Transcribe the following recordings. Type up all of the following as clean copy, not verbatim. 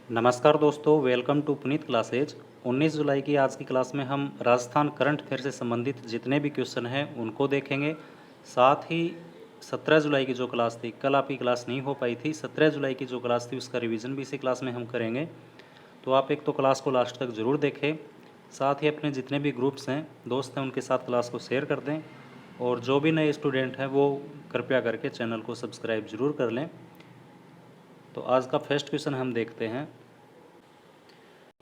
नमस्कार दोस्तों, welcome to Puneet classes. 19 जुलाई की आज की क्लास में हम राजस्थान करंट अफेयर से संबंधित जितने भी क्वेश्चन हैं उनको देखेंगे। साथ ही 17 जुलाई की जो क्लास थी, कल आपकी क्लास नहीं हो पाई थी, 17 जुलाई की जो क्लास थी उसका रिवीजन भी इसी क्लास में हम करेंगे। तो आप एक तो क्लास को लास्ट तक ज़रूर देखें, साथ ही अपने जितने भी ग्रुप्स हैं, दोस्त हैं, उनके साथ क्लास को शेयर कर दें। और जो भी नए स्टूडेंट हैं वो कृपया करके चैनल को सब्सक्राइब ज़रूर कर लें। तो आज का फर्स्ट क्वेश्चन हम देखते हैं।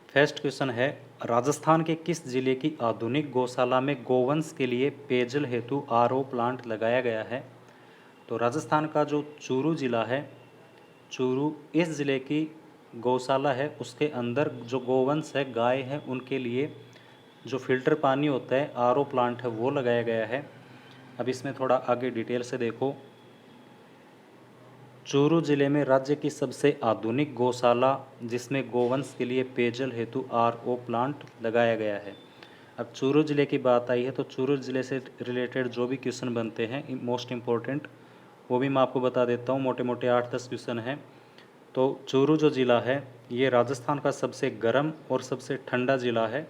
फर्स्ट क्वेश्चन है, राजस्थान के किस जिले की आधुनिक गौशाला में गोवंश के लिए पेयजल हेतु आरओ प्लांट लगाया गया है? तो राजस्थान का जो चूरू जिला है, चूरू, इस जिले की गौशाला है, उसके अंदर जो गोवंश है, गाय है, उनके लिए जो फिल्टर पानी होता है, आरओ प्लांट है, वो लगाया गया है। अब इसमें थोड़ा आगे डिटेल से देखो। चूरू जिले में राज्य की सबसे आधुनिक गौशाला जिसमें गोवंश के लिए पेयजल हेतु आरओ प्लांट लगाया गया है। अब चूरू जिले की बात आई है तो चूरू जिले से रिलेटेड जो भी क्वेश्चन बनते हैं मोस्ट इम्पोर्टेंट, वो भी मैं आपको बता देता हूँ। मोटे मोटे 8-10 क्वेश्चन हैं। तो चूरू जो ज़िला है ये राजस्थान का सबसे गर्म और सबसे ठंडा ज़िला है।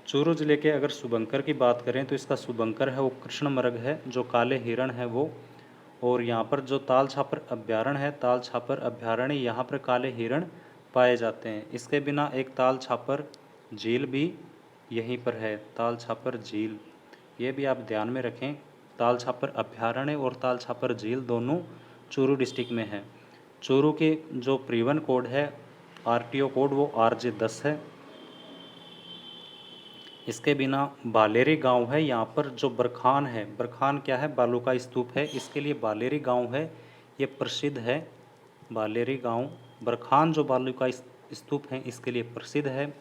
चूरू जिले के अगर शुभंकर की बात करें तो इसका शुभंकर है वो कृष्णमृग है, जो काले हिरण है वो। और यहाँ पर जो ताल छापर अभ्यारण्य है, ताल छापर अभ्यारण्य, यहाँ पर काले हिरण पाए जाते हैं। इसके बिना एक ताल छापर झील भी यहीं पर है, ताल छापर झील, ये भी आप ध्यान में रखें। ताल छापर अभ्यारण्य और ताल छापर झील दोनों चूरू डिस्ट्रिक्ट में है। चूरू के जो परिवहन कोड है, आरटीओ कोड, वो RJ10 है। इसके बिना बालेरी गांव है, यहाँ पर जो बरखान है, बरखान क्या है, बालू का स्तूप है, इसके लिए बालेरी गांव है, ये प्रसिद्ध है। बालेरी गांव, बरखान जो बालू का स्तूप है इसके लिए प्रसिद्ध है।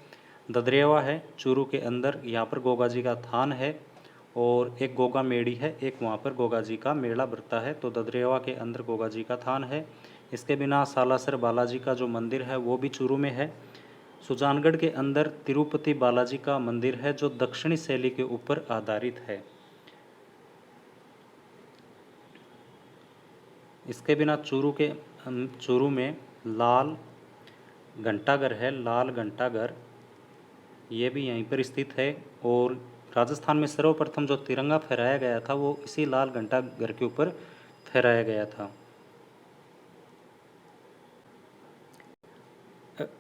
ददरेवा है चूरू के अंदर, यहाँ पर गोगा जी का थान है और एक गोगा मेड़ी है, एक वहाँ पर गोगा जी का मेला बरता है। तो ददरेवा के अंदर गोगा जी का थान है। इसके बिना सालासर बालाजी का जो मंदिर है वो भी चूरू में है। सुजानगढ़ के अंदर तिरुपति बालाजी का मंदिर है जो दक्षिणी शैली के ऊपर आधारित है। इसके बिना चूरू में लाल घंटाघर है, लाल घंटाघर, ये भी यहीं पर स्थित है। और राजस्थान में सर्वप्रथम जो तिरंगा फहराया गया था वो इसी लाल घंटाघर के ऊपर फहराया गया था।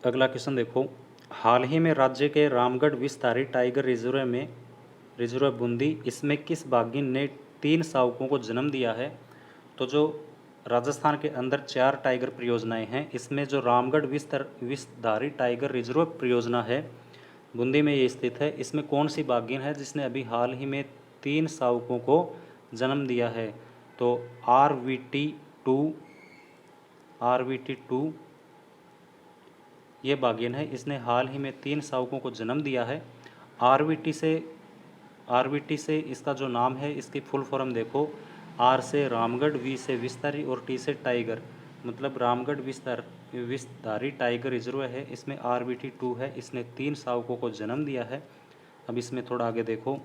अगला क्वेश्चन देखो, हाल ही में राज्य के रामगढ़ विस्तारी टाइगर रिजर्व बूंदी, इसमें किस बाघिन ने 3 शावकों को जन्म दिया है? तो जो राजस्थान के अंदर 4 टाइगर परियोजनाएं हैं, इसमें जो रामगढ़ विस्तारी टाइगर रिजर्व परियोजना है, बूंदी में ये स्थित है, इसमें कौन सी बाघिन है जिसने अभी हाल ही में 3 शावकों को जन्म दिया है? तो RVT2 ये बाघिन है, इसने हाल ही में 3 शावकों को जन्म दिया है। आरवीटी से इसका जो नाम है, इसकी फुल फॉर्म देखो। आर से रामगढ़, वी से विस्तारी और टी से टाइगर, मतलब रामगढ़ विस्तारी टाइगर रिजर्व है, इसमें RVT2 है, इसने 3 शावकों को जन्म दिया है। अब इसमें थोड़ा आगे देखो,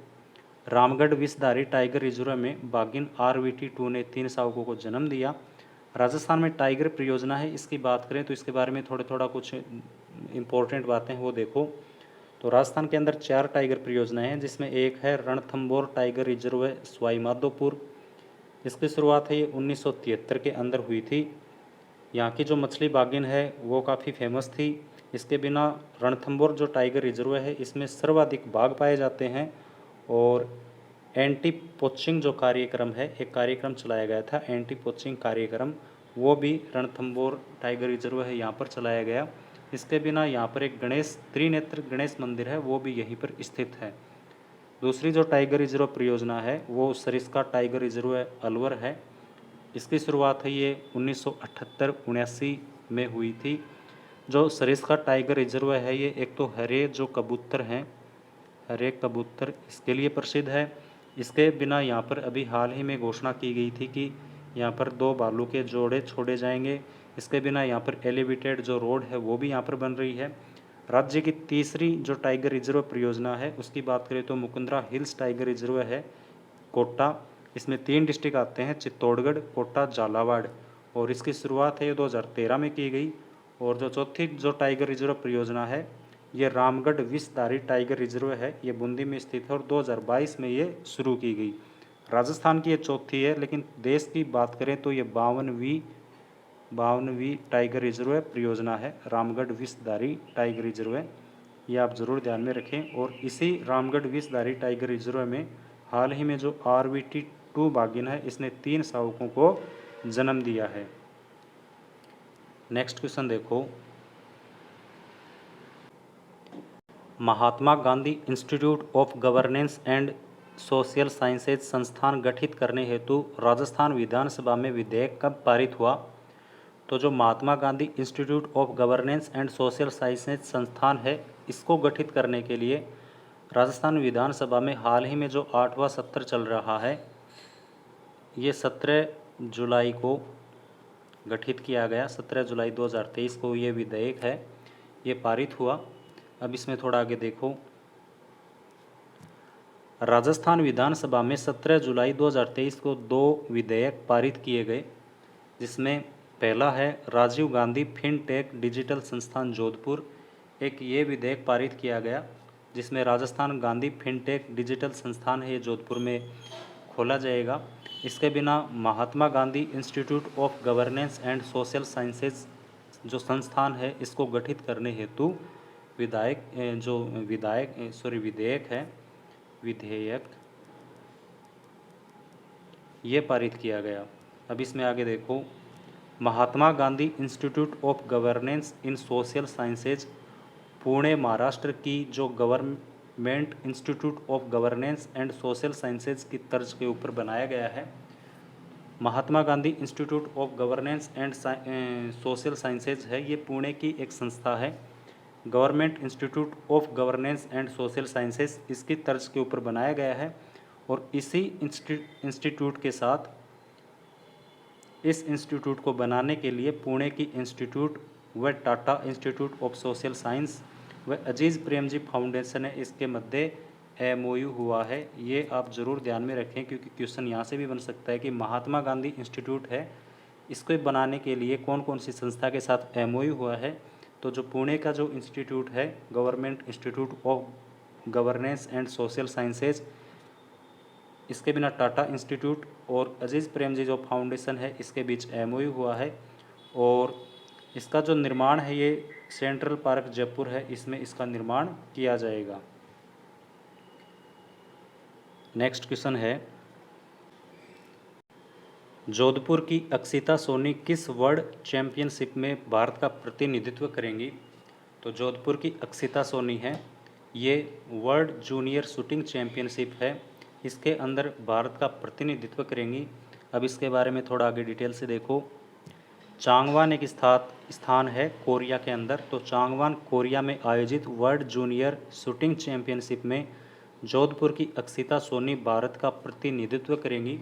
रामगढ़ विस्तारी टाइगर रिजर्व में बाघिन RVT2 ने 3 शावकों को जन्म दिया। राजस्थान में टाइगर परियोजना है, इसकी बात करें तो इसके बारे में थोड़ा कुछ इम्पोर्टेंट बातें हैं वो देखो। तो राजस्थान के अंदर 4 टाइगर परियोजनाएं हैं, जिसमें एक है रणथंभौर टाइगर रिजर्व सवाई माधोपुर। इसकी शुरुआत है ये 1973 के अंदर हुई थी। यहाँ की जो मछली बागिन है वो काफ़ी फेमस थी। इसके बिना रणथंभौर जो टाइगर रिजर्व है इसमें सर्वाधिक बाघ पाए जाते हैं। और एंटी पोचिंग जो कार्यक्रम है, एक कार्यक्रम चलाया गया था एंटी पोचिंग कार्यक्रम, वो भी रणथंभौर टाइगर रिजर्व है यहाँ पर चलाया गया। इसके बिना यहाँ पर एक त्रिनेत्र गणेश मंदिर है, वो भी यहीं पर स्थित है। दूसरी जो टाइगर रिजर्व परियोजना है वो सरिस्का टाइगर रिजर्व अलवर है। इसकी शुरुआत है ये 1978-79 में हुई थी। जो सरिस्का टाइगर रिजर्व है ये एक तो हरे जो कबूतर हैं, हरे कबूतर, इसके लिए प्रसिद्ध है। इसके बिना यहाँ पर अभी हाल ही में घोषणा की गई थी कि यहाँ पर 2 भालू के जोड़े छोड़े जाएंगे। इसके बिना यहाँ पर एलिवेटेड जो रोड है वो भी यहाँ पर बन रही है। राज्य की तीसरी जो टाइगर रिजर्व परियोजना है उसकी बात करें तो मुकुंदरा हिल्स टाइगर रिजर्व है, कोटा। इसमें 3 डिस्ट्रिक्ट आते हैं, चित्तौड़गढ़, कोटा, झालावाड़। और इसकी शुरुआत है 2013 में की गई और जो चौथी जो टाइगर रिजर्व परियोजना है ये रामगढ़ विषधारी टाइगर रिजर्व है, ये बूंदी में स्थित है और 2022 में ये शुरू की गई। राजस्थान की ये चौथी है, लेकिन देश की बात करें तो ये 52वीं टाइगर रिजर्व परियोजना है, रामगढ़ विषधारी टाइगर रिजर्व। ये आप ज़रूर ध्यान में रखें। और इसी रामगढ़ विषधारी टाइगर रिजर्व में हाल ही में जो RVT2 बाघिन है इसने 3 शावकों को जन्म दिया है। नेक्स्ट क्वेश्चन देखो, Mahatma Gandhi institute of governance and social sciences संस्थान गठित करने हेतु राजस्थान विधानसभा में विधेयक कब पारित हुआ? तो जो Mahatma Gandhi institute of governance and social sciences संस्थान है इसको गठित करने के लिए राजस्थान विधानसभा में हाल ही में जो 8वां सत्र चल रहा है ये 17 जुलाई को गठित किया गया। 17 जुलाई 2023 को ये विधेयक है ये पारित हुआ। अब इसमें थोड़ा आगे देखो, राजस्थान विधानसभा में 17 जुलाई 2023 को 2 विधेयक पारित किए गए, जिसमें पहला है राजीव गांधी फिनटेक डिजिटल संस्थान जोधपुर। एक ये विधेयक पारित किया गया जिसमें राजस्थान गांधी फिनटेक डिजिटल संस्थान है ये जोधपुर में खोला जाएगा। इसके बिना Mahatma Gandhi institute of governance and social sciences जो संस्थान है इसको गठित करने हेतु विधेयक ये पारित किया गया। अब इसमें आगे देखो, Mahatma Gandhi institute of governance in social sciences Pune Maharashtra की जो government institute of governance and social sciences की तर्ज के ऊपर बनाया गया है। Mahatma Gandhi institute of governance and social sciences है ये पुणे की एक संस्था है। Government institute of governance and social sciences इसकी तर्ज के ऊपर बनाया गया है और इसी इंस्टीट्यूट के साथ इस इंस्टीट्यूट को बनाने के लिए पुणे की इंस्टीट्यूट व Tata institute of social science व अजीज़ प्रेमजी फाउंडेशन है इसके मध्य MOU हुआ है। ये आप ज़रूर ध्यान में रखें क्योंकि क्वेश्चन यहाँ से भी बन सकता है कि महात्मा गांधी इंस्टीट्यूट है इसको बनाने के लिए कौन कौन सी संस्था के साथ MOU हुआ है। तो जो पुणे का जो इंस्टीट्यूट है government institute of governance and social sciences, इसके बिना टाटा इंस्टीट्यूट और अजीज़ प्रेमजी जो फाउंडेशन है इसके बीच MOU हुआ है और इसका जो निर्माण है ये सेंट्रल पार्क जयपुर है इसमें इसका निर्माण किया जाएगा। नेक्स्ट क्वेश्चन है, जोधपुर की अक्षिता सोनी किस वर्ल्ड चैंपियनशिप में भारत का प्रतिनिधित्व करेंगी? तो जोधपुर की अक्षिता सोनी है ये वर्ल्ड जूनियर शूटिंग चैंपियनशिप है, इसके अंदर भारत का प्रतिनिधित्व करेंगी। अब इसके बारे में थोड़ा आगे डिटेल से देखो। चांगवान एक स्थान है कोरिया के अंदर, तो चांगवान कोरिया में आयोजित वर्ल्ड जूनियर शूटिंग चैंपियनशिप में जोधपुर की अक्षिता सोनी भारत का प्रतिनिधित्व करेंगी।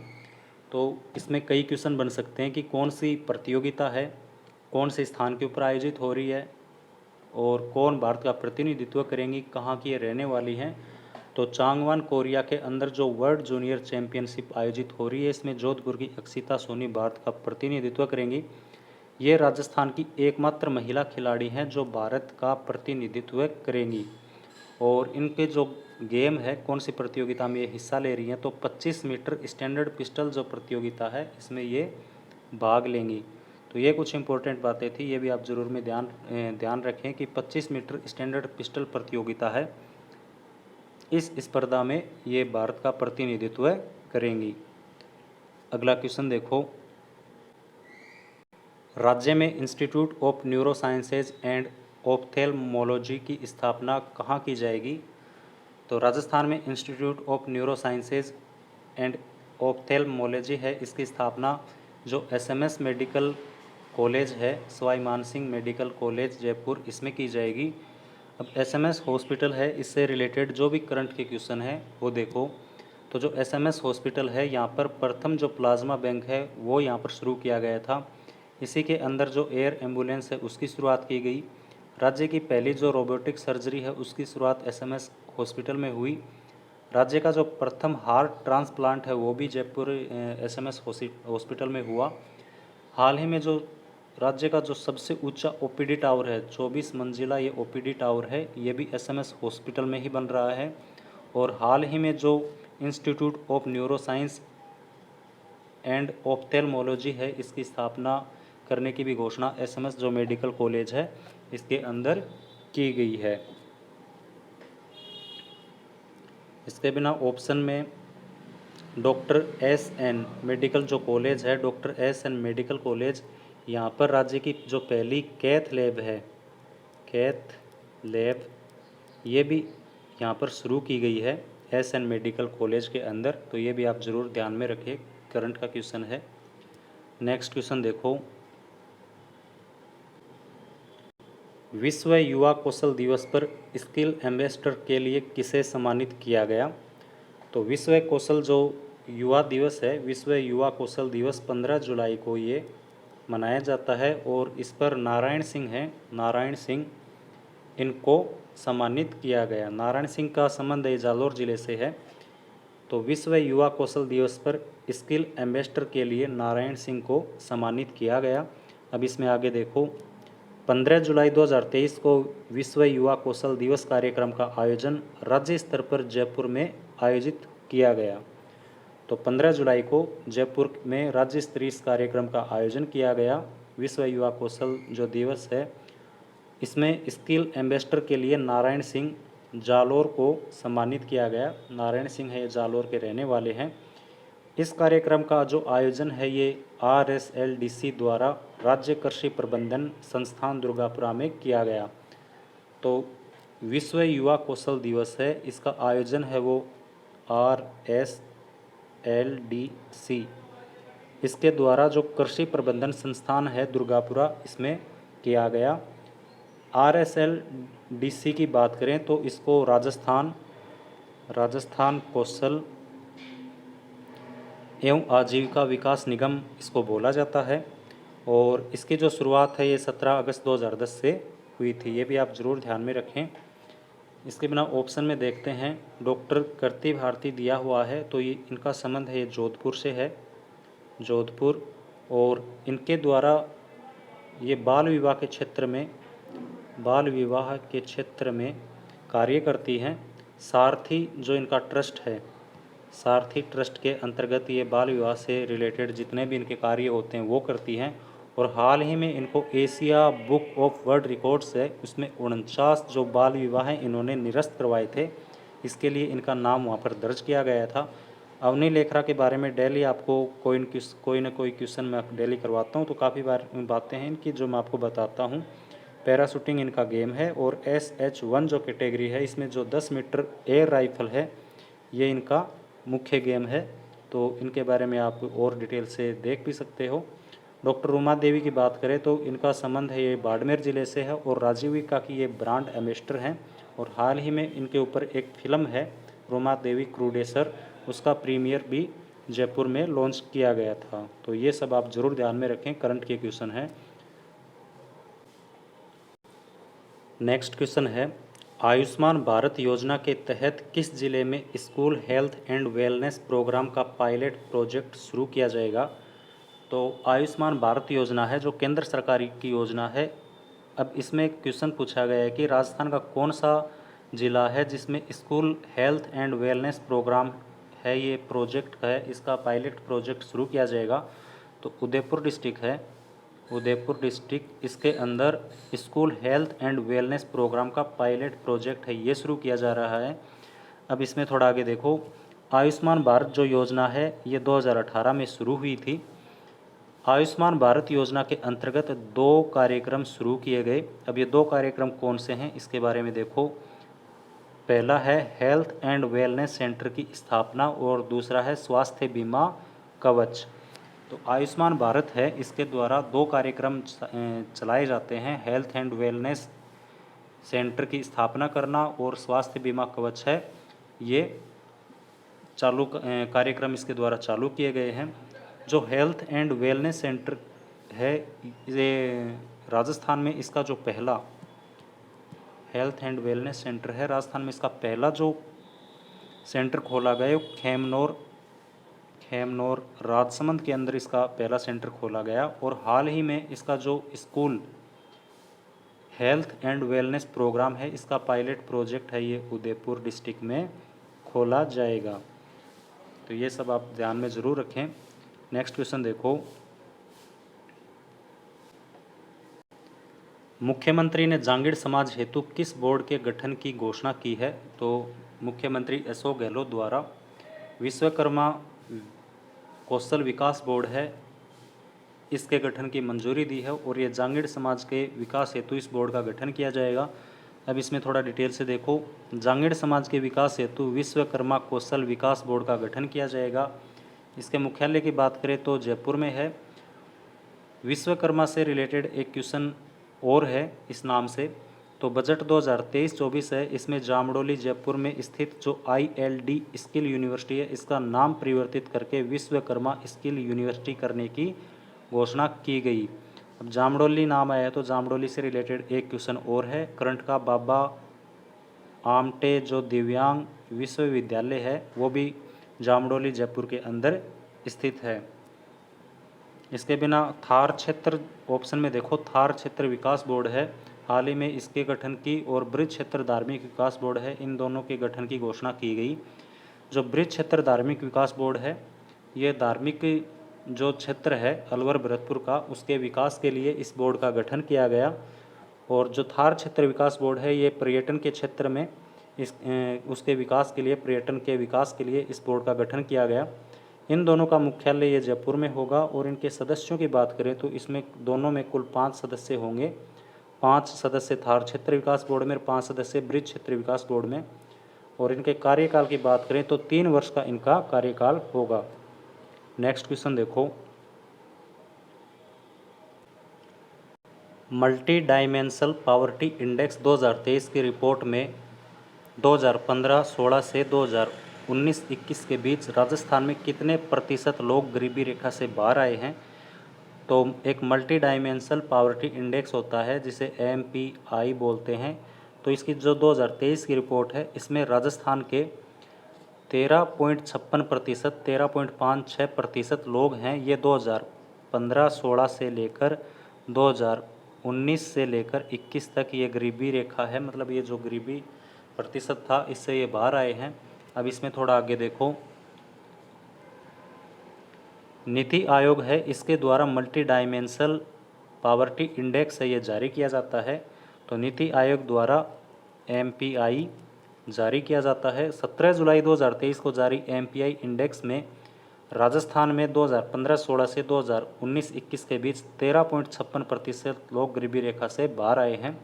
तो इसमें कई क्वेश्चन बन सकते हैं कि कौन सी प्रतियोगिता है, कौन से स्थान के ऊपर आयोजित हो रही है और कौन भारत का प्रतिनिधित्व करेंगी, कहाँ की ये रहने वाली हैं। तो चांगवान कोरिया के अंदर जो वर्ल्ड जूनियर चैंपियनशिप आयोजित हो रही है इसमें जोधपुर की अक्षिता सोनी भारत का प्रतिनिधित्व करेंगी। ये राजस्थान की एकमात्र महिला खिलाड़ी हैं जो भारत का प्रतिनिधित्व करेंगी और इनके जो गेम है कौन सी प्रतियोगिता में ये हिस्सा ले रही हैं, तो 25 मीटर स्टैंडर्ड पिस्टल जो प्रतियोगिता है इसमें ये भाग लेंगी। तो ये कुछ इंपॉर्टेंट बातें थी, ये भी आप ज़रूर में ध्यान रखें कि 25 मीटर स्टैंडर्ड पिस्टल प्रतियोगिता है, इस स्पर्धा में ये भारत का प्रतिनिधित्व करेंगी। अगला क्वेश्चन देखो, राज्य में institute of neuro sciences and ophthalmology की स्थापना कहाँ की जाएगी? तो राजस्थान में institute of neuro sciences and ophthalmology है, इसकी स्थापना जो SMS मेडिकल कॉलेज है, सवाई मानसिंह मेडिकल कॉलेज जयपुर, इसमें की जाएगी। अब SMS हॉस्पिटल है, इससे रिलेटेड जो भी करंट के क्वेश्चन है वो देखो। तो जो SMS हॉस्पिटल है यहाँ पर प्रथम जो प्लाज्मा बैंक है वो यहाँ पर शुरू किया गया था। इसी के अंदर जो एयर एम्बुलेंस है उसकी शुरुआत की गई। राज्य की पहली जो रोबोटिक सर्जरी है उसकी शुरुआत SMS हॉस्पिटल में हुई। राज्य का जो प्रथम हार्ट ट्रांसप्लांट है वो भी जयपुर SMS हॉस्पिटल में हुआ। हाल ही में जो राज्य का जो सबसे ऊंचा ओपीडी टावर है, 24 मंजिला ये ओपीडी टावर है, ये भी एसएमएस हॉस्पिटल में ही बन रहा है। और हाल ही में जो institute of neuroscience and ophthalmology है, इसकी स्थापना करने की भी घोषणा एसएमएस जो मेडिकल कॉलेज है इसके अंदर की गई है। इसके बिना ऑप्शन में डॉक्टर एस एन मेडिकल जो कॉलेज है, doctor S N medical college, यहाँ पर राज्य की जो पहली कैथ लैब है, कैथ लैब, ये भी यहाँ पर शुरू की गई है एस एन मेडिकल कॉलेज के अंदर। तो ये भी आप ज़रूर ध्यान में रखें, करंट का क्वेश्चन है। नेक्स्ट क्वेश्चन देखो, विश्व युवा कौशल दिवस पर स्किल एम्बेसडर के लिए किसे सम्मानित किया गया? तो विश्व कौशल जो युवा दिवस है, विश्व युवा कौशल दिवस 15 जुलाई को ये मनाया जाता है और इस पर नारायण सिंह हैं, नारायण सिंह, इनको सम्मानित किया गया। नारायण सिंह का संबंध जालौर जिले से है। तो विश्व युवा कौशल दिवस पर स्किल एम्बेसडर के लिए नारायण सिंह को सम्मानित किया गया। अब इसमें आगे देखो, 15 जुलाई 2023 को विश्व युवा कौशल दिवस कार्यक्रम का आयोजन राज्य स्तर पर जयपुर में आयोजित किया गया। तो 15 जुलाई को जयपुर में राज्य स्तरीय इस कार्यक्रम का आयोजन किया गया। विश्व युवा कौशल जो दिवस है, इसमें स्किल एम्बेसडर के लिए नारायण सिंह जालोर को सम्मानित किया गया। नारायण सिंह है, जालोर के रहने वाले हैं। इस कार्यक्रम का जो आयोजन है ये RSLDC द्वारा राज्य कृषि प्रबंधन संस्थान दुर्गापुरा में किया गया। तो विश्व युवा कौशल दिवस है, इसका आयोजन है वो RSLDC, इसके द्वारा जो कृषि प्रबंधन संस्थान है दुर्गापुरा, इसमें किया गया। RSLDC की बात करें तो इसको राजस्थान कौशल एवं आजीविका विकास निगम इसको बोला जाता है। और इसकी जो शुरुआत है ये 17 अगस्त 2010 से हुई थी, ये भी आप ज़रूर ध्यान में रखें। इसके बिना ऑप्शन में देखते हैं, डॉक्टर कृति भारती दिया हुआ है, तो ये इनका संबंध है, ये जोधपुर से है, जोधपुर। और इनके द्वारा ये बाल विवाह के क्षेत्र में कार्य करती हैं। सारथी जो इनका ट्रस्ट है, सारथी ट्रस्ट के अंतर्गत ये बाल विवाह से रिलेटेड जितने भी इनके कार्य होते हैं वो करती हैं। और हाल ही में इनको Asia book of world records है, उसमें 49 जो बाल विवाह हैं इन्होंने निरस्त करवाए थे, इसके लिए इनका नाम वहाँ पर दर्ज किया गया था। अवनी लेखरा के बारे में डेली आपको कोई न कोई क्वेश्चन मैं डेली करवाता हूँ, तो काफ़ी बार बातें हैं इनकी जो मैं आपको बताता हूँ। पैराशूटिंग इनका गेम है। और SH1 जो कैटेगरी है, इसमें जो 10 मीटर एयर राइफल है, ये इनका मुख्य गेम है। तो इनके बारे में आप और डिटेल से देख भी सकते हो। डॉक्टर रूमा देवी की बात करें तो इनका संबंध है, ये बाड़मेर ज़िले से है और राजीविका की ये ब्रांड एम्बेसडर हैं। और हाल ही में इनके ऊपर एक फिल्म है रूमा देवी क्रूडेसर, उसका प्रीमियर भी जयपुर में लॉन्च किया गया था। तो ये सब आप ज़रूर ध्यान में रखें, करंट के क्वेश्चन है। नेक्स्ट क्वेश्चन है, आयुष्मान भारत योजना के तहत किस जिले में school health and wellness programme का पायलट प्रोजेक्ट शुरू किया जाएगा? तो आयुष्मान भारत योजना है जो केंद्र सरकार की योजना है। अब इसमें क्वेश्चन पूछा गया है कि राजस्थान का कौन सा ज़िला है जिसमें school health and wellness programme है, ये प्रोजेक्ट है, इसका पायलट प्रोजेक्ट शुरू किया जाएगा। तो उदयपुर डिस्ट्रिक्ट है, उदयपुर डिस्ट्रिक्ट, इसके अंदर school health and wellness programme का पायलट प्रोजेक्ट है, ये शुरू किया जा रहा है। अब इसमें थोड़ा आगे देखो, आयुष्मान भारत जो योजना है ये 2018 में शुरू हुई थी। आयुष्मान भारत योजना के अंतर्गत 2 कार्यक्रम शुरू किए गए। अब ये 2 कार्यक्रम कौन से हैं इसके बारे में देखो। पहला है हेल्थ एंड वेलनेस सेंटर की स्थापना और दूसरा है स्वास्थ्य बीमा कवच। तो आयुष्मान भारत है, इसके द्वारा 2 कार्यक्रम चलाए जाते हैं, हेल्थ एंड वेलनेस सेंटर की स्थापना करना और स्वास्थ्य बीमा कवच है, ये चालू कार्यक्रम इसके द्वारा चालू किए गए हैं। जो हेल्थ एंड वेलनेस सेंटर है, ये राजस्थान में इसका जो पहला हेल्थ एंड वेलनेस सेंटर है, राजस्थान में इसका पहला जो सेंटर खोला गया खेमनोर राजसमंद के अंदर इसका पहला सेंटर खोला गया और हाल ही में इसका जो school health and wellness programme है इसका पायलट प्रोजेक्ट है ये उदयपुर डिस्ट्रिक्ट में खोला जाएगा। तो ये सब आप ध्यान में ज़रूर रखें। नेक्स्ट क्वेश्चन देखो, मुख्यमंत्री ने जांगीड़ समाज हेतु किस बोर्ड के गठन की घोषणा की है? तो मुख्यमंत्री अशोक गहलोत द्वारा विश्वकर्मा कौशल विकास बोर्ड है इसके गठन की मंजूरी दी है और ये जांगीड़ समाज के विकास हेतु इस बोर्ड का गठन किया जाएगा। अब इसमें थोड़ा डिटेल से देखो, जांगीड़ समाज के विकास हेतु विश्वकर्मा कौशल विकास बोर्ड का गठन किया जाएगा। इसके मुख्यालय की बात करें तो जयपुर में है। विश्वकर्मा से रिलेटेड एक क्वेश्चन और है इस नाम से, तो बजट 2023-24 है, इसमें जामडोली जयपुर में स्थित जो ILD स्किल यूनिवर्सिटी है इसका नाम परिवर्तित करके विश्वकर्मा स्किल यूनिवर्सिटी करने की घोषणा की गई। अब जामडोली नाम आया है तो जामडोली से रिलेटेड एक क्वेश्चन और है करंट का, बाबा आमटे जो दिव्यांग विश्वविद्यालय है वो भी जामडोली जयपुर के अंदर स्थित है। इसके बिना थार क्षेत्र ऑप्शन में देखो, थार क्षेत्र विकास बोर्ड है, हाल ही में इसके गठन की, और ब्रिज क्षेत्र धार्मिक विकास बोर्ड है, इन दोनों के गठन की घोषणा की गई। जो ब्रिज क्षेत्र धार्मिक विकास बोर्ड है ये धार्मिक जो क्षेत्र है अलवर भरतपुर का उसके विकास के लिए इस बोर्ड का गठन किया गया। और जो थार क्षेत्र विकास बोर्ड है ये पर्यटन के क्षेत्र में उसके विकास के लिए, पर्यटन के विकास के लिए इस बोर्ड का गठन किया गया। इन दोनों का मुख्यालय ये जयपुर में होगा। और इनके सदस्यों की बात करें तो इसमें दोनों में कुल 5 सदस्य होंगे, 5 सदस्य थार क्षेत्र विकास बोर्ड में, 5 सदस्य ब्रिज क्षेत्र विकास बोर्ड में। और इनके कार्यकाल की बात करें तो 3 वर्ष का इनका कार्यकाल होगा। नेक्स्ट क्वेश्चन देखो, मल्टी डायमेंशनल पॉवर्टी इंडेक्स 2023 की रिपोर्ट में 2015-16 से 2019-21 के बीच राजस्थान में कितने प्रतिशत लोग गरीबी रेखा से बाहर आए हैं? तो एक मल्टी डायमेंशनल पॉवर्टी इंडेक्स होता है जिसे MPI बोलते हैं। तो इसकी जो 2023 की रिपोर्ट है इसमें राजस्थान के 13.56%, 13.56% लोग हैं। ये 2015-16 से लेकर 2019 से लेकर 21 तक ये गरीबी रेखा है, मतलब ये जो गरीबी प्रतिशत था इससे ये बाहर आए हैं। अब इसमें थोड़ा आगे देखो, नीति आयोग है इसके द्वारा मल्टी डायमेंशनल पॉवर्टी इंडेक्स है ये जारी किया जाता है। तो नीति आयोग द्वारा MPI जारी किया जाता है। 17 जुलाई 2023 को जारी MPI इंडेक्स में राजस्थान में 2015-16 से 2019-21 के बीच 13.56% लोग गरीबी रेखा से बाहर आए हैं।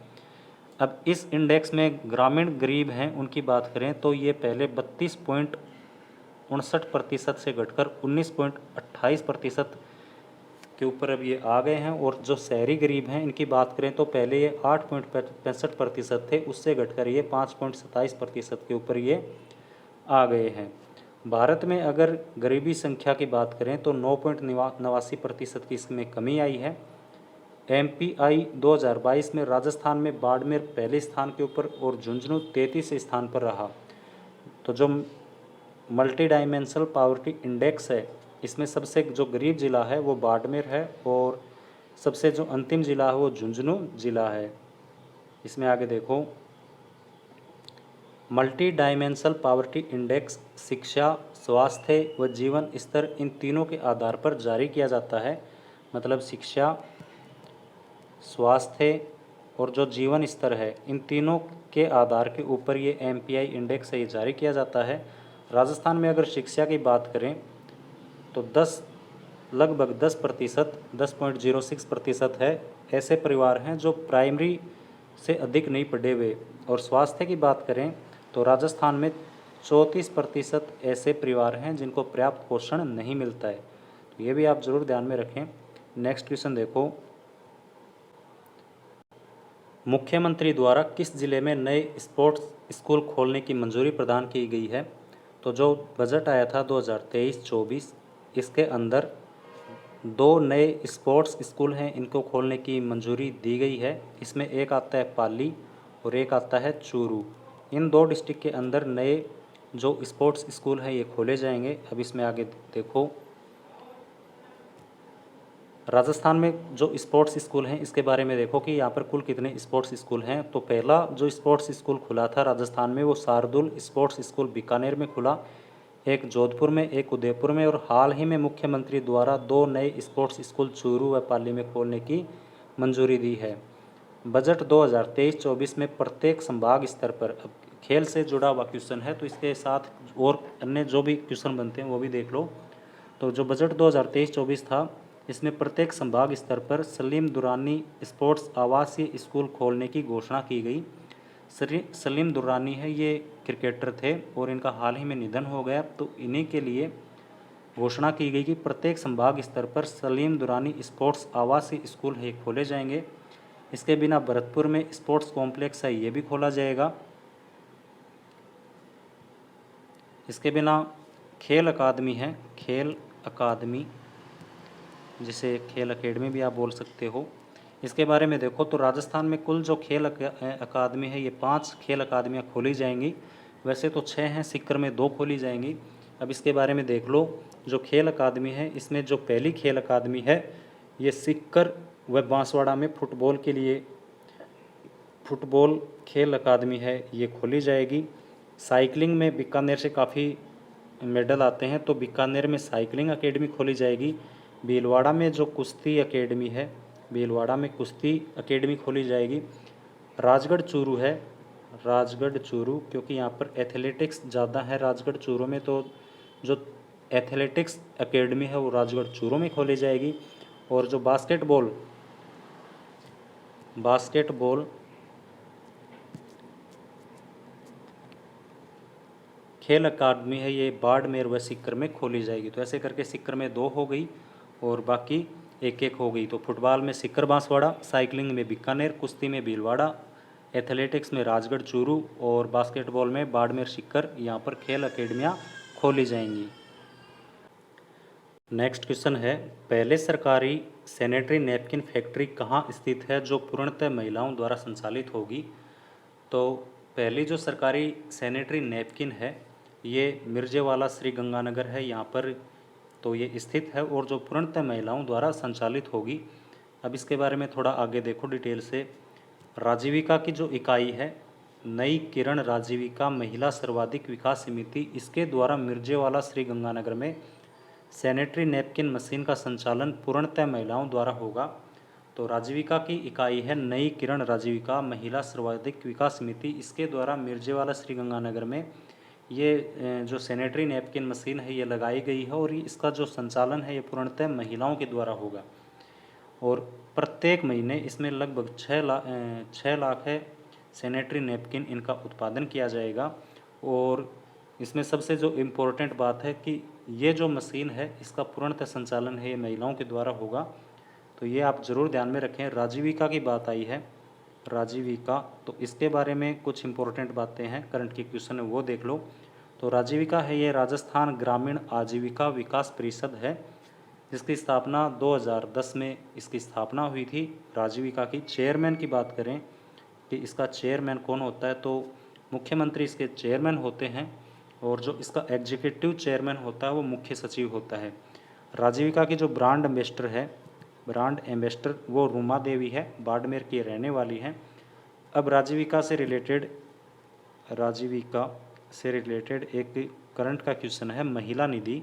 अब इस इंडेक्स में ग्रामीण गरीब हैं उनकी बात करें तो ये पहले 32.59% से घटकर 19.28% के ऊपर अब ये आ गए हैं। और जो शहरी गरीब हैं इनकी बात करें तो पहले ये 8.65% थे, उससे घटकर ये 5.27% के ऊपर ये आ गए हैं। भारत में अगर गरीबी संख्या की बात करें तो 9.89% की इसमें कमी आई है। MPI 2022 में राजस्थान में बाड़मेर पहले स्थान के ऊपर और झुंझुनू 33 स्थान पर रहा। तो जो मल्टी डायमेंशनल पॉवर्टी इंडेक्स है इसमें सबसे जो गरीब ज़िला है वो बाड़मेर है और सबसे जो अंतिम ज़िला है वो झुंझुनू ज़िला है। इसमें आगे देखो, मल्टी डायमेंशनल पॉवर्टी इंडेक्स शिक्षा, स्वास्थ्य व जीवन स्तर इन तीनों के आधार पर जारी किया जाता है। मतलब शिक्षा, स्वास्थ्य और जो जीवन स्तर है इन तीनों के आधार के ऊपर ये MPI इंडेक्स है ये जारी किया जाता है। राजस्थान में अगर शिक्षा की बात करें तो लगभग 10.06% है ऐसे परिवार हैं जो प्राइमरी से अधिक नहीं पढ़े हुए। और स्वास्थ्य की बात करें तो राजस्थान में 34% ऐसे परिवार हैं जिनको पर्याप्त पोषण नहीं मिलता है। तो ये भी आप ज़रूर ध्यान में रखें। नेक्स्ट क्वेश्चन देखो, मुख्यमंत्री द्वारा किस जिले में नए स्पोर्ट्स स्कूल खोलने की मंजूरी प्रदान की गई है? तो जो बजट आया था 2023-24 इसके अंदर 2 नए स्पोर्ट्स स्कूल हैं इनको खोलने की मंजूरी दी गई है। इसमें एक आता है पाली और एक आता है चूरू। इन 2 डिस्ट्रिक्ट के अंदर नए जो स्पोर्ट्स स्कूल हैं ये खोले जाएंगे। अब इसमें आगे देखो, राजस्थान में जो स्पोर्ट्स स्कूल हैं इसके बारे में देखो कि यहाँ पर कुल कितने स्पोर्ट्स स्कूल हैं। तो पहला जो स्पोर्ट्स स्कूल खुला था राजस्थान में वो शार्दुल स्पोर्ट्स स्कूल बीकानेर में खुला, एक जोधपुर में, एक उदयपुर में, और हाल ही में मुख्यमंत्री द्वारा 2 नए स्पोर्ट्स स्कूल चूरू व पाली में खोलने की मंजूरी दी है। बजट 2023-24 में प्रत्येक संभाग स्तर पर, अब खेल से जुड़ा हुआ क्वेश्चन है तो इसके साथ और अन्य जो भी क्वेश्चन बनते हैं वो भी देख लो। तो जो बजट 2023-24 था इसमें प्रत्येक संभाग स्तर पर सलीम दुरानी स्पोर्ट्स आवासीय स्कूल खोलने की घोषणा की गई। सलीम दुरानी है ये क्रिकेटर थे और इनका हाल ही में निधन हो गया, तो इन्हीं के लिए घोषणा की गई कि प्रत्येक संभाग स्तर पर सलीम दुरानी स्पोर्ट्स आवासीय स्कूल है खोले जाएंगे। इसके बिना भरतपुर में स्पोर्ट्स कॉम्प्लेक्स है ये भी खोला जाएगा। इसके बिना खेल अकादमी है, खेल अकादमी जिसे खेल अकेडमी भी आप बोल सकते हो, इसके बारे में देखो तो राजस्थान में कुल जो खेल अकादमी है ये 5 खेल अकादमियाँ खोली जाएंगी। वैसे तो 6 हैं, सीकर में 2 खोली जाएंगी। अब इसके बारे में देख लो, जो खेल अकादमी है इसमें जो पहली खेल अकादमी है ये सीकर व बांसवाड़ा में फुटबॉल के लिए फुटबॉल खेल अकादमी है ये खोली जाएगी। साइकिलिंग में बीकानेर से काफ़ी मेडल आते हैं तो बीकानेर में साइकिलिंग एकेडमी खोली जाएगी। भीलवाड़ा में जो कुश्ती एकेडमी है, भीलवाड़ा में कुश्ती एकेडमी खोली जाएगी। राजगढ़ चूरू है, राजगढ़ चूरू, क्योंकि यहाँ पर एथलेटिक्स ज़्यादा है राजगढ़ चूरू में, तो जो एथलेटिक्स एकेडमी है वो राजगढ़ चूरू में खोली जाएगी। और जो बास्केटबॉल खेल अकादमी है ये बाड़मेर व सीकर में खोली जाएगी। तो ऐसे करके सीकर में 2 हो गई और बाकी एक एक हो गई। तो फुटबॉल में सीकर बांसवाड़ा, साइकिलिंग में बीकानेर, कुश्ती में भीलवाड़ा, एथलेटिक्स में राजगढ़ चूरू और बास्केटबॉल में बाड़मेर सीकर, यहाँ पर खेल अकेडमियाँ खोली जाएंगी। नेक्स्ट क्वेश्चन है, पहले सरकारी सैनिटरी नैपकिन फैक्ट्री कहाँ स्थित है जो पूर्णतः महिलाओं द्वारा संचालित होगी? तो पहली जो सरकारी सैनिटरी नैपकिन है ये मिर्जेवाला श्री गंगानगर है यहाँ पर, तो ये स्थित है और जो पूर्णतः महिलाओं द्वारा संचालित होगी। अब इसके बारे में थोड़ा आगे देखो डिटेल से। राजीविका की जो इकाई है नई किरण राजीविका महिला सर्वाधिक विकास समिति, इसके द्वारा मिर्जेवाला श्री गंगानगर में सैनिटरी नैपकिन मशीन का संचालन पूर्णतः महिलाओं द्वारा होगा। तो राजीविका की इकाई है नई किरण राजीविका महिला सर्वाधिक विकास समिति, इसके द्वारा मिर्जेवाला श्री गंगानगर में ये जो सैनिटरी नैपकिन मशीन है ये लगाई गई है और इसका जो संचालन है ये पूर्णतः महिलाओं के द्वारा होगा। और प्रत्येक महीने इसमें लगभग 6 लाख है सैनिटरी नैपकिन इनका उत्पादन किया जाएगा। और इसमें सबसे जो इम्पोर्टेंट बात है कि ये जो मशीन है इसका पूर्णतः संचालन है ये महिलाओं के द्वारा होगा। तो ये आप ज़रूर ध्यान में रखें। राजीविका की बात आई है, राजीविका, तो इसके बारे में कुछ इम्पोर्टेंट बातें हैं, करंट की क्वेश्चन है वो देख लो। तो राजीविका है ये राजस्थान ग्रामीण आजीविका विकास परिषद है जिसकी स्थापना 2010 में इसकी स्थापना हुई थी। राजीविका की चेयरमैन की बात करें कि इसका चेयरमैन कौन होता है, तो मुख्यमंत्री इसके चेयरमैन होते हैं और जो इसका एग्जीक्यूटिव चेयरमैन होता है वो मुख्य सचिव होता है। राजीविका की जो ब्रांड एम्बेसडर है, ब्रांड एम्बेसडर वो रूमा देवी है, बाड़मेर की रहने वाली हैं। अब राजीविका से रिलेटेड एक करंट का क्वेश्चन है, महिला निधि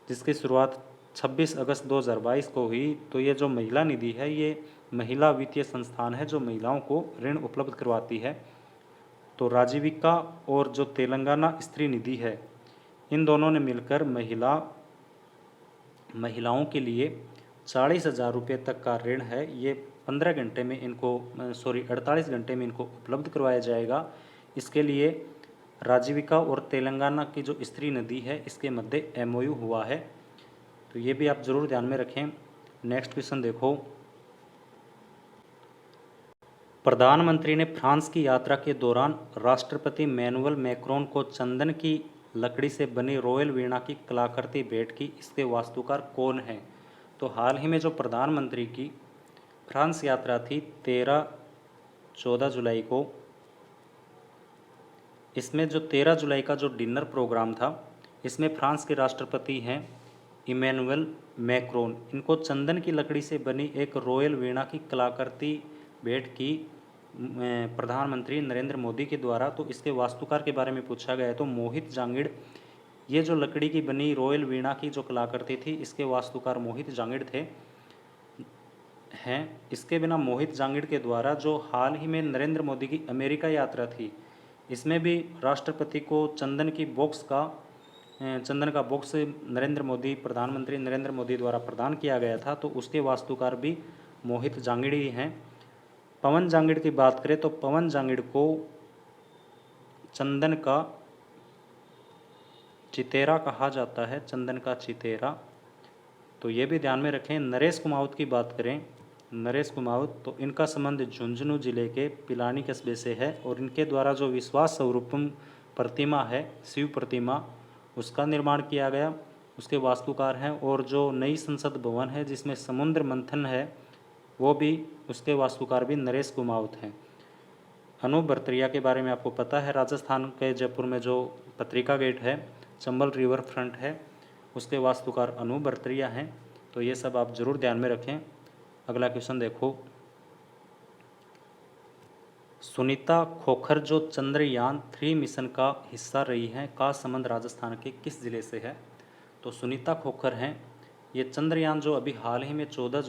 जिसकी शुरुआत 26 अगस्त 2022 को हुई। तो ये जो महिला निधि है ये महिला वित्तीय संस्थान है जो महिलाओं को ऋण उपलब्ध करवाती है। तो राजीविका और जो तेलंगाना स्त्री निधि है इन दोनों ने मिलकर महिलाओं के लिए 40,000 रुपये तक का ऋण है ये 48 घंटे में इनको उपलब्ध करवाया जाएगा। इसके लिए राजीविका और तेलंगाना की जो स्त्री निधि है इसके मध्य MOU हुआ है, तो ये भी आप ज़रूर ध्यान में रखें। नेक्स्ट क्वेश्चन देखो, प्रधानमंत्री ने फ्रांस की यात्रा के दौरान राष्ट्रपति मैनुअल मैक्रोन को चंदन की लकड़ी से बनी रॉयल वीणा की कलाकृति भेंट की, इसके वास्तुकार कौन है? तो हाल ही में जो प्रधानमंत्री की फ्रांस यात्रा थी 13-14 जुलाई को, इसमें जो 13 जुलाई का जो डिनर प्रोग्राम था, इसमें फ्रांस के राष्ट्रपति हैं इमैनुअल मैक्रोन, इनको चंदन की लकड़ी से बनी एक रॉयल वीणा की कलाकृति भेंट की प्रधानमंत्री नरेंद्र मोदी के द्वारा। तो इसके वास्तुकार के बारे में पूछा गया है तो मोहित जांगिड़, ये जो लकड़ी की बनी रॉयल वीणा की जो कलाकृति थी, इसके वास्तुकार मोहित जांगिड़ थे हैं। इसके बिना मोहित जांगिड़ के द्वारा जो हाल ही में नरेंद्र मोदी की अमेरिका यात्रा थी, इसमें भी राष्ट्रपति को चंदन का बॉक्स नरेंद्र मोदी, प्रधानमंत्री नरेंद्र मोदी द्वारा प्रदान किया गया था। तो उसके वास्तुकार भी मोहित जांगिड़ ही हैं। पवन जांगिड़ की बात करें तो पवन जांगिड़ को चंदन का चितेरा कहा जाता है, चंदन का चितेरा, तो ये भी ध्यान में रखें। नरेश कुमावत की बात करें, नरेश कुमावत, तो इनका संबंध झुंझुनू जिले के पिलानी कस्बे से है और इनके द्वारा जो विश्वास स्वरूपम प्रतिमा है, शिव प्रतिमा, उसका निर्माण किया गया, उसके वास्तुकार हैं। और जो नई संसद भवन है जिसमें समुद्र मंथन है, वो भी उसके वास्तुकार भी नरेश कुमावत हैं। अनूप भरतरिया के बारे में आपको पता है, राजस्थान के जयपुर में जो पत्रिका गेट है, चंबल रिवर फ्रंट है, उसके वास्तुकार अनूप भरतरिया हैं। तो ये सब आप जरूर ध्यान में रखें। अगला क्वेश्चन देखो, सुनीता खोखर जो चंद्रयान 3 मिशन का हिस्सा रही हैं का संबंध राजस्थान के किस जिले से है? तो सुनीता खोखर हैं, ये चंद्रयान जो अभी हाल ही में 14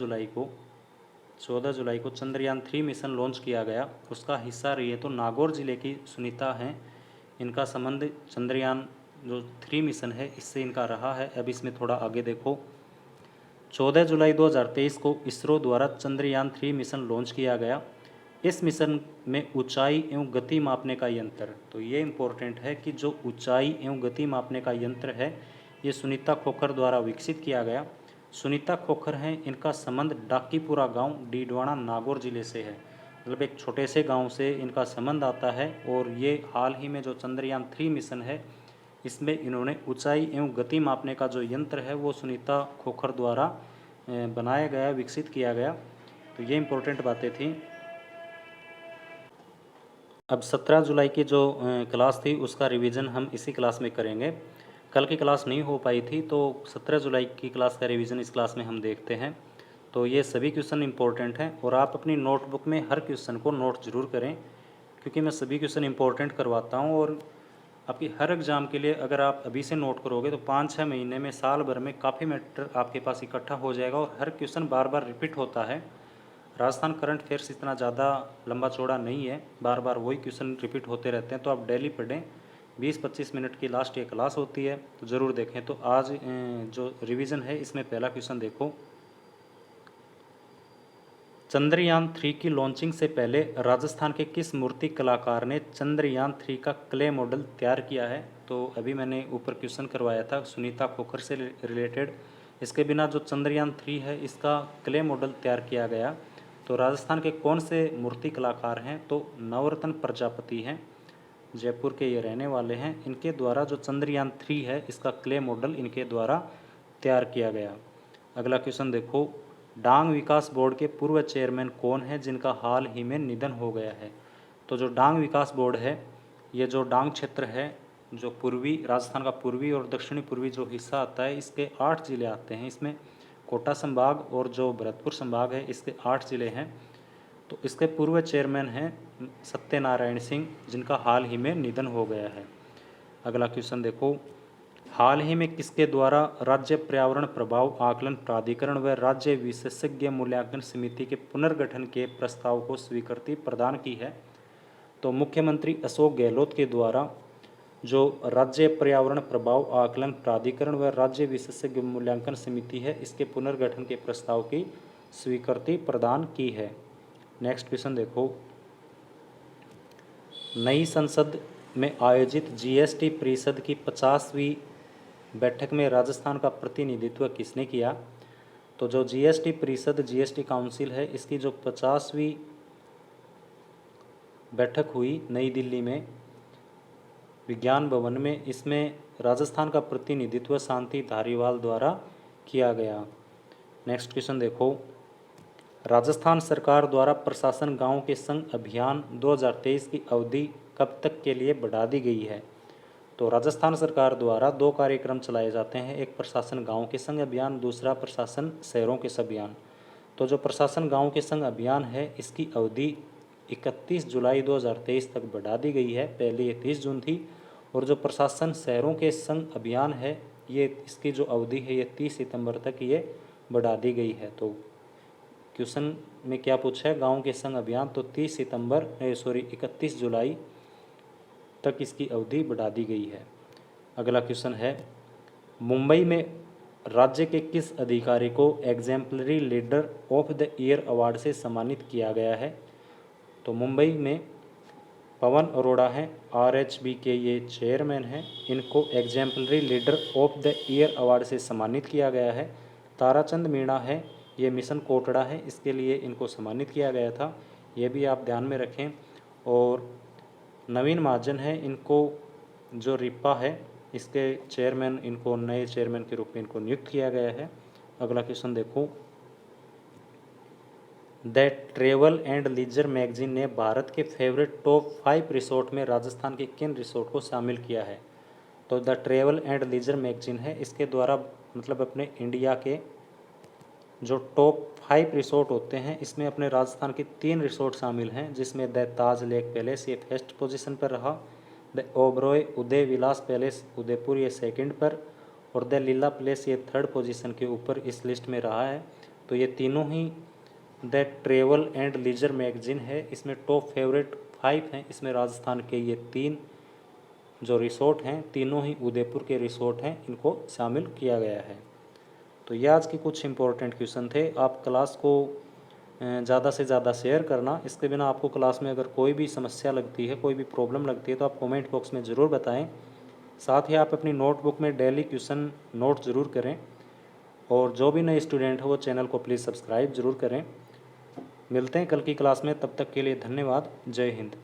जुलाई को चंद्रयान 3 मिशन लॉन्च किया गया, उसका हिस्सा रही है। तो नागौर जिले की सुनीता हैं, इनका संबंध चंद्रयान जो 3 मिशन है इससे इनका रहा है। अब इसमें थोड़ा आगे देखो, 14 जुलाई 2023 को इसरो द्वारा चंद्रयान 3 मिशन लॉन्च किया गया। इस मिशन में ऊंचाई एवं गति मापने का यंत्र, तो ये इम्पोर्टेंट है कि जो ऊंचाई एवं गति मापने का यंत्र है, ये सुनीता खोखर द्वारा विकसित किया गया। सुनीता खोखर हैं, इनका संबंध डाकीपुरा गांव, डीडवाना, नागौर जिले से है। मतलब एक छोटे से गांव से इनका संबंध आता है। और ये हाल ही में जो चंद्रयान 3 मिशन है, इसमें इन्होंने ऊंचाई एवं गति मापने का जो यंत्र है वो सुनीता खोखर द्वारा बनाया गया, विकसित किया गया। तो ये इम्पोर्टेंट बातें थी। अब 17 जुलाई की जो क्लास थी उसका रिवीजन हम इसी क्लास में करेंगे। कल की क्लास नहीं हो पाई थी, तो 17 जुलाई की क्लास का रिवीजन इस क्लास में हम देखते हैं। तो ये सभी क्वेश्चन इंपॉर्टेंट हैं और आप अपनी नोटबुक में हर क्वेश्चन को नोट जरूर करें, क्योंकि मैं सभी क्वेश्चन इंपॉर्टेंट करवाता हूँ। और आपकी हर एग्ज़ाम के लिए अगर आप अभी से नोट करोगे तो 5-6 महीने में, साल भर में काफ़ी मैटर आपके पास इकट्ठा हो जाएगा और हर क्वेश्चन बार बार रिपीट होता है। राजस्थान करंट अफेयर्स इतना ज़्यादा लंबा चौड़ा नहीं है, बार बार वही क्वेश्चन रिपीट होते रहते हैं। तो आप डेली पढ़ें, 20-25 मिनट की लास्ट ये क्लास होती है, तो ज़रूर देखें। तो आज जो रिवीजन है इसमें पहला क्वेश्चन देखो, चंद्रयान 3 की लॉन्चिंग से पहले राजस्थान के किस मूर्ति कलाकार ने चंद्रयान 3 का क्ले मॉडल तैयार किया है? तो अभी मैंने ऊपर क्वेश्चन करवाया था सुनीता खोखर से रिलेटेड। इसके बिना जो चंद्रयान 3 है इसका क्ले मॉडल तैयार किया गया। तो राजस्थान के कौन से मूर्ति कलाकार हैं? तो नवरत्न प्रजापति हैं, जयपुर के ये रहने वाले हैं। इनके द्वारा जो चंद्रयान 3 है इसका क्ले मॉडल इनके द्वारा तैयार किया गया। अगला क्वेश्चन देखो, डांग विकास बोर्ड के पूर्व चेयरमैन कौन है जिनका हाल ही में निधन हो गया है? तो जो डांग विकास बोर्ड है, ये जो डांग क्षेत्र है, जो पूर्वी राजस्थान का पूर्वी और दक्षिणी पूर्वी जो हिस्सा आता है, इसके 8 जिले आते हैं। इसमें कोटा संभाग और जो भरतपुर संभाग है, इसके 8 जिले हैं। तो इसके पूर्व चेयरमैन हैं सत्यनारायण सिंह, जिनका हाल ही में निधन हो गया है। अगला क्वेश्चन देखो, हाल ही में किसके द्वारा राज्य पर्यावरण प्रभाव आकलन प्राधिकरण व राज्य विशेषज्ञ मूल्यांकन समिति के पुनर्गठन के प्रस्ताव को स्वीकृति प्रदान की है? तो मुख्यमंत्री अशोक गहलोत के द्वारा जो राज्य पर्यावरण प्रभाव आकलन प्राधिकरण व राज्य विशेषज्ञ मूल्यांकन समिति है, इसके पुनर्गठन के प्रस्ताव की स्वीकृति प्रदान की है। नेक्स्ट क्वेश्चन देखो, नई संसद में आयोजित जीएसटी परिषद की 50वीं बैठक में राजस्थान का प्रतिनिधित्व किसने किया? तो जो जीएसटी परिषद, जीएसटी काउंसिल है, इसकी जो 50वीं बैठक हुई नई दिल्ली में विज्ञान भवन में, इसमें राजस्थान का प्रतिनिधित्व शांति धारीवाल द्वारा किया गया। नेक्स्ट क्वेश्चन देखो, राजस्थान सरकार द्वारा प्रशासन गांव के संग अभियान 2023 की अवधि कब तक के लिए बढ़ा दी गई है? तो राजस्थान सरकार द्वारा 2 कार्यक्रम चलाए जाते हैं, एक प्रशासन गाँव के संग अभियान, दूसरा प्रशासन शहरों के संग अभियान। तो जो प्रशासन गाँव के संग अभियान है, इसकी अवधि 31 जुलाई 2023 तक बढ़ा दी गई है, पहले ये 30 जून थी। और जो प्रशासन शहरों के संग अभियान है, ये इसकी जो अवधि है ये 30 सितंबर तक ये बढ़ा दी गई है। तो क्वेश्चन में क्या पूछा है, गाँव के संग अभियान, तो 31 जुलाई तक इसकी अवधि बढ़ा दी गई है। अगला क्वेश्चन है, मुंबई में राज्य के किस अधिकारी को exemplary leader of the year award से सम्मानित किया गया है? तो मुंबई में पवन अरोड़ा हैं, RHB के ये चेयरमैन हैं, इनको exemplary leader of the year award से सम्मानित किया गया है। ताराचंद मीणा है, ये मिशन कोटड़ा है, इसके लिए इनको सम्मानित किया गया था, ये भी आप ध्यान में रखें। और नवीन महाजन है, इनको जो रिपा है इसके चेयरमैन, इनको नए चेयरमैन के रूप में इनको नियुक्त किया गया है। अगला क्वेश्चन देखो, the travel and leisure magazine ने भारत के फेवरेट टॉप 5 रिसोर्ट में राजस्थान के किन रिसोर्ट को शामिल किया है? तो the travel and leisure magazine है, इसके द्वारा मतलब अपने इंडिया के जो टॉप 5 रिसोर्ट होते हैं, इसमें अपने राजस्थान के 3 रिसोर्ट शामिल हैं, जिसमें द ताज लेक पैलेस ये फर्स्ट पोजीशन पर रहा, the Oberoi Uday Vilas palace Udaipur ये सेकंड पर, और द लीला पैलेस ये थर्ड पोजीशन के ऊपर इस लिस्ट में रहा है। तो ये तीनों ही the travel and leisure magazine है, इसमें टॉप फेवरेट 5 हैं, इसमें राजस्थान के ये 3 जो रिसोर्ट हैं, तीनों ही उदयपुर के रिसोर्ट हैं, इनको शामिल किया गया है। तो ये आज के कुछ इंपॉर्टेंट क्वेश्चन थे। आप क्लास को ज़्यादा से ज़्यादा शेयर करना। इसके बिना आपको क्लास में अगर कोई भी समस्या लगती है, कोई भी प्रॉब्लम लगती है, तो आप कमेंट बॉक्स में ज़रूर बताएं। साथ ही आप अपनी नोटबुक में डेली क्वेश्चन नोट ज़रूर करें, और जो भी नए स्टूडेंट हो वो चैनल को प्लीज़ सब्सक्राइब ज़रूर करें। मिलते हैं कल की क्लास में, तब तक के लिए धन्यवाद। जय हिंद।